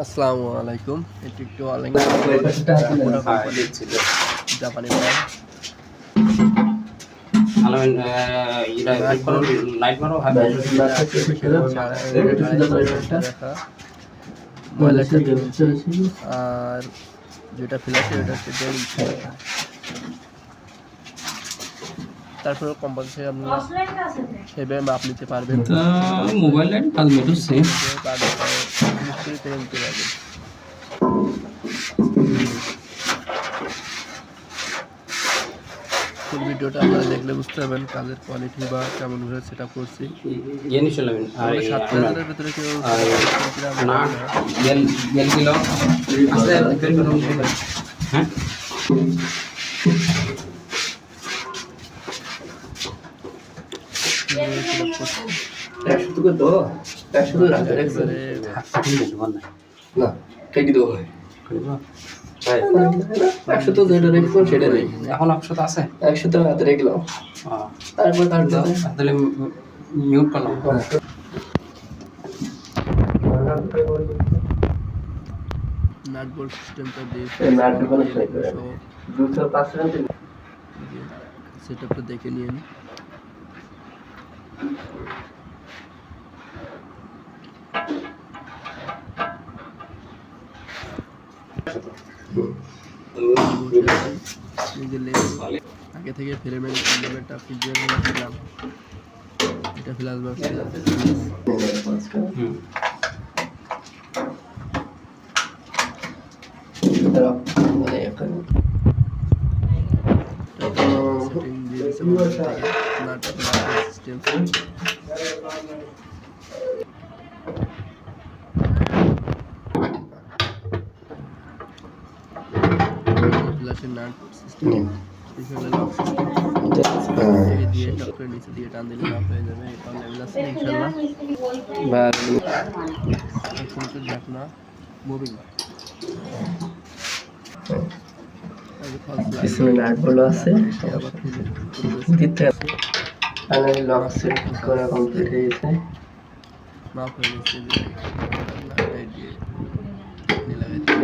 আসসালামু আলাইকুম। এটি একটু অনলাইন জাপানি আর যেটা ফ্ল্যাশে ওটা হচ্ছে 1.5 টাকা। তারপরে কম্পালসারি আপনি সেভাবে মাপ নিতে পারবেন। মোবাইল লাইট কাজ মেটুছে নিতে পারবেন। ফুল ভিডিওটা আপনারা দেখলে বুঝতে পারবেন কাজের কোয়ালিটি বা কেমন ভাবে সেট আপ করছি। ইয়ে চলাবেন আর 7,000 এর ভিতরে কেউ না গেল কিলো আছে বের করুন হ্যাঁ এখন 100 আছে 100 তো হাতে রেখে দাও তারপর তাহলে মিউট করলাম নাট বোল্ট সিস্টেমটা দিয়ে সেটআপটা দেখে নিয়ে নিন। আগে থেকে ফ্রেমের লেভেলটা ফিজিয়ে নিলাম। এটা ফ্ল্যাশ বক্স ফ্ল্যাশের নাট সিস্টেম পিছনে লক সিস্টেম দিয়ে টপ করে নিচে দিয়ে টান দিলে লক হয়ে যাবে। এটা লেভেল আছে ইনশাআল্লাহ। কিন্তু ঢাকনা মুভিং इसमें नाट बोलो আছে দিতে আগে লক সেট করা কমপ্লিট হয়ে গেছে মাপ হয়ে গেছে দিয়ে লাগাই দিই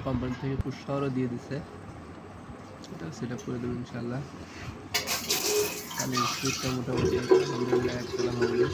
কোম্পানি থেকে পুষ্পারও দিয়ে দিছে। এটা সেট আপ করে দেবো ইনশাআল্লাহ। কালি স্পিডটা মোটামুটি আলহামদুলিল্লাহ 1 চালানো হবে।